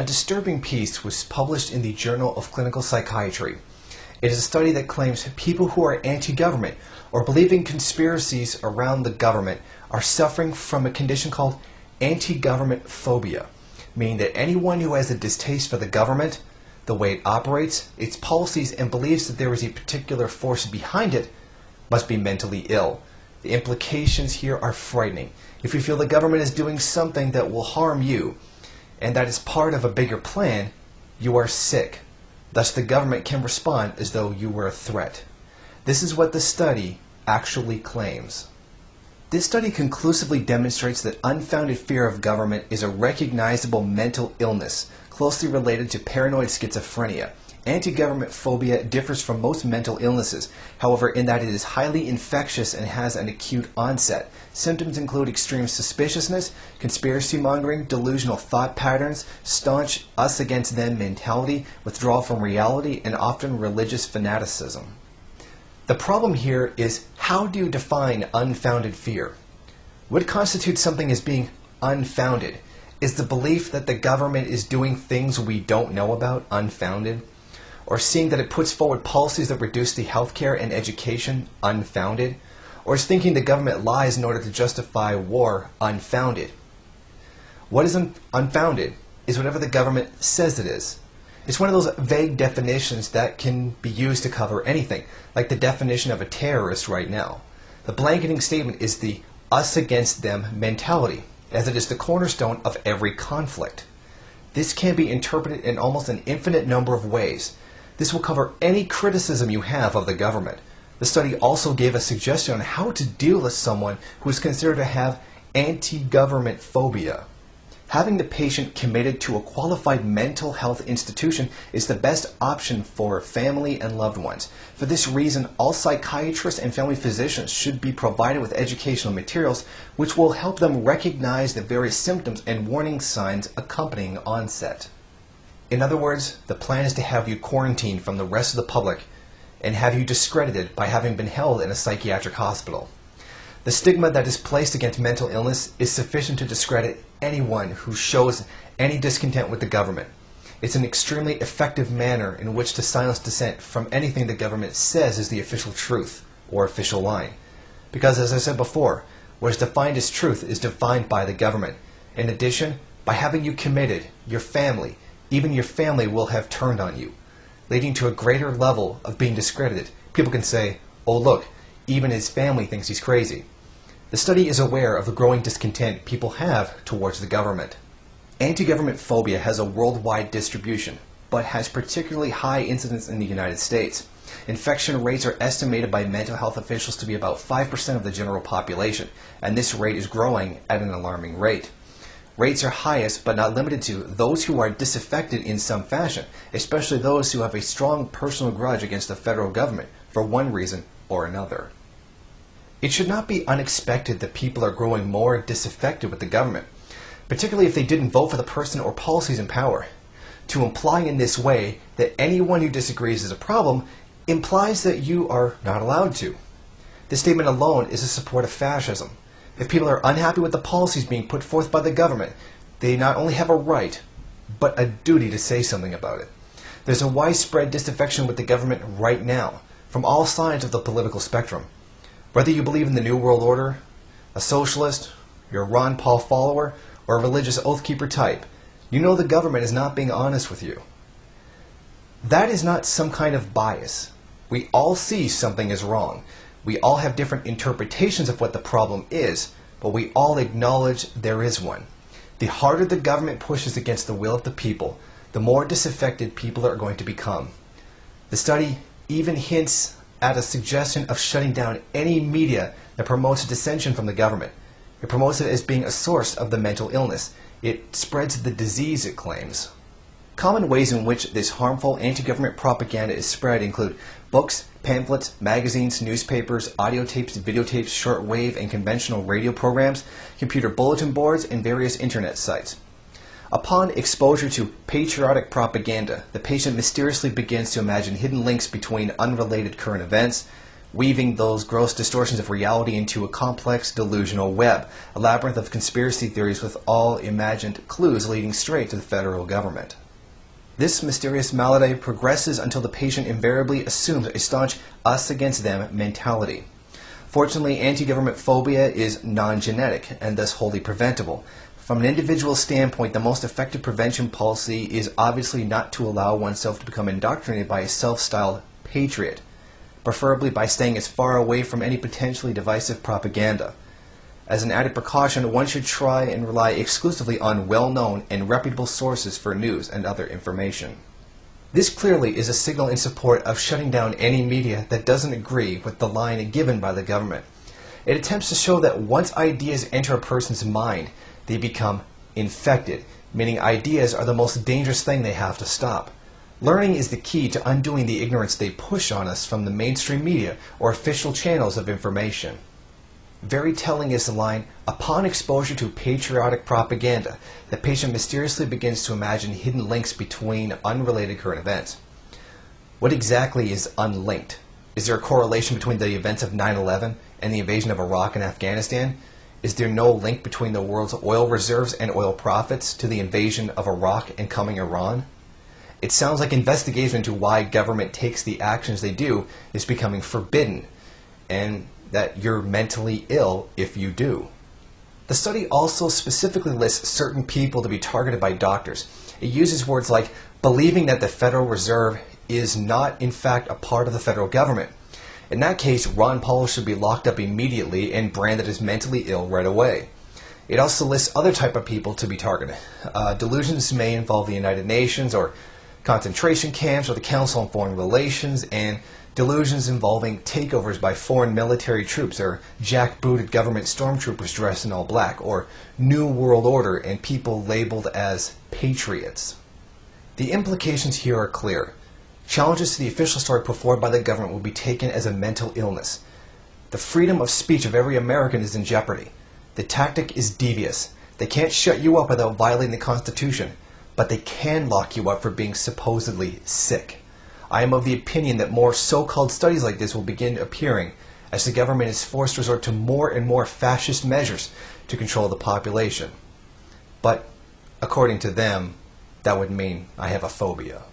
A disturbing piece was published in the Journal of Clinical Psychiatry. It is a study that claims people who are anti-government or believe in conspiracies around the government are suffering from a condition called anti-government phobia, meaning that anyone who has a distaste for the government, the way it operates, its policies, and believes that there is a particular force behind it must be mentally ill. The implications here are frightening. If you feel the government is doing something that will harm you, and that is part of a bigger plan, you are sick. Thus the government can respond as though you were a threat. This is what the study actually claims. This study conclusively demonstrates that unfounded fear of government is a recognizable mental illness closely related to paranoid schizophrenia. Anti-government phobia differs from most mental illnesses, however, in that it is highly infectious and has an acute onset. Symptoms include extreme suspiciousness, conspiracy mongering, delusional thought patterns, staunch us against them mentality, withdrawal from reality, and often religious fanaticism. The problem here is, how do you define unfounded fear? What constitutes something as being unfounded? Is the belief that the government is doing things we don't know about unfounded? Or seeing that it puts forward policies that reduce the healthcare and education unfounded? Or is thinking the government lies in order to justify war unfounded? What is unfounded is whatever the government says it is. It's one of those vague definitions that can be used to cover anything, like the definition of a terrorist right now. The blanketing statement is the us against them mentality, as it is the cornerstone of every conflict. This can be interpreted in almost an infinite number of ways. This will cover any criticism you have of the government. The study also gave a suggestion on how to deal with someone who is considered to have anti-government phobia. Having the patient committed to a qualified mental health institution is the best option for family and loved ones. For this reason, all psychiatrists and family physicians should be provided with educational materials which will help them recognize the various symptoms and warning signs accompanying onset. In other words, the plan is to have you quarantined from the rest of the public and have you discredited by having been held in a psychiatric hospital. The stigma that is placed against mental illness is sufficient to discredit anyone who shows any discontent with the government. It's an extremely effective manner in which to silence dissent from anything the government says is the official truth or official line. Because, as I said before, what is defined as truth is defined by the government. In addition, by having you committed, your family, even your family will have turned on you, leading to a greater level of being discredited. People can say, oh look, even his family thinks he's crazy. The study is aware of the growing discontent people have towards the government. Anti-government phobia has a worldwide distribution, but has particularly high incidence in the United States. Infection rates are estimated by mental health officials to be about 5% of the general population, and this rate is growing at an alarming rate. Rates are highest, but not limited to, those who are disaffected in some fashion, especially those who have a strong personal grudge against the federal government for one reason or another. It should not be unexpected that people are growing more disaffected with the government, particularly if they didn't vote for the person or policies in power. To imply in this way that anyone who disagrees is a problem implies that you are not allowed to. This statement alone is a support of fascism. If people are unhappy with the policies being put forth by the government, they not only have a right, but a duty to say something about it. There's a widespread disaffection with the government right now, from all sides of the political spectrum. Whether you believe in the New World Order, a socialist, you're a Ron Paul follower, or a religious oath-keeper type, you know the government is not being honest with you. That is not some kind of bias. We all see something is wrong. We all have different interpretations of what the problem is, but we all acknowledge there is one. The harder the government pushes against the will of the people, the more disaffected people are going to become. The study even hints at a suggestion of shutting down any media that promotes dissension from the government. It promotes it as being a source of the mental illness. It spreads the disease, it claims. Common ways in which this harmful anti-government propaganda is spread include books, pamphlets, magazines, newspapers, audio tapes, videotapes, shortwave and conventional radio programs, computer bulletin boards, and various internet sites. Upon exposure to patriotic propaganda, the patient mysteriously begins to imagine hidden links between unrelated current events, weaving those gross distortions of reality into a complex delusional web, a labyrinth of conspiracy theories with all imagined clues leading straight to the federal government. This mysterious malady progresses until the patient invariably assumes a staunch us against them mentality. Fortunately, anti-government phobia is non-genetic and thus wholly preventable. From an individual standpoint, the most effective prevention policy is obviously not to allow oneself to become indoctrinated by a self-styled patriot, preferably by staying as far away from any potentially divisive propaganda. As an added precaution, one should try and rely exclusively on well-known and reputable sources for news and other information. This clearly is a signal in support of shutting down any media that doesn't agree with the line given by the government. It attempts to show that once ideas enter a person's mind, they become infected, meaning ideas are the most dangerous thing they have to stop. Learning is the key to undoing the ignorance they push on us from the mainstream media or official channels of information. Very telling is the line, upon exposure to patriotic propaganda, the patient mysteriously begins to imagine hidden links between unrelated current events. What exactly is unlinked? Is there a correlation between the events of 9/11 and the invasion of Iraq and Afghanistan? Is there no link between the world's oil reserves and oil profits to the invasion of Iraq and coming Iran? It sounds like investigation into why government takes the actions they do is becoming forbidden, and that you're mentally ill if you do. The study also specifically lists certain people to be targeted by doctors. It uses words like believing that the Federal Reserve is not in fact a part of the federal government. In that case, Ron Paul should be locked up immediately and branded as mentally ill right away. It also lists other type of people to be targeted. Delusions may involve the United Nations or concentration camps or the Council on Foreign Relations, and delusions involving takeovers by foreign military troops or jackbooted government stormtroopers dressed in all black, or New World Order and people labeled as patriots. The implications here are clear. Challenges to the official story put forward by the government will be taken as a mental illness. The freedom of speech of every American is in jeopardy. The tactic is devious. They can't shut you up without violating the Constitution, but they can lock you up for being supposedly sick. I am of the opinion that more so-called studies like this will begin appearing as the government is forced to resort to more and more fascist measures to control the population. But according to them, that would mean I have a phobia.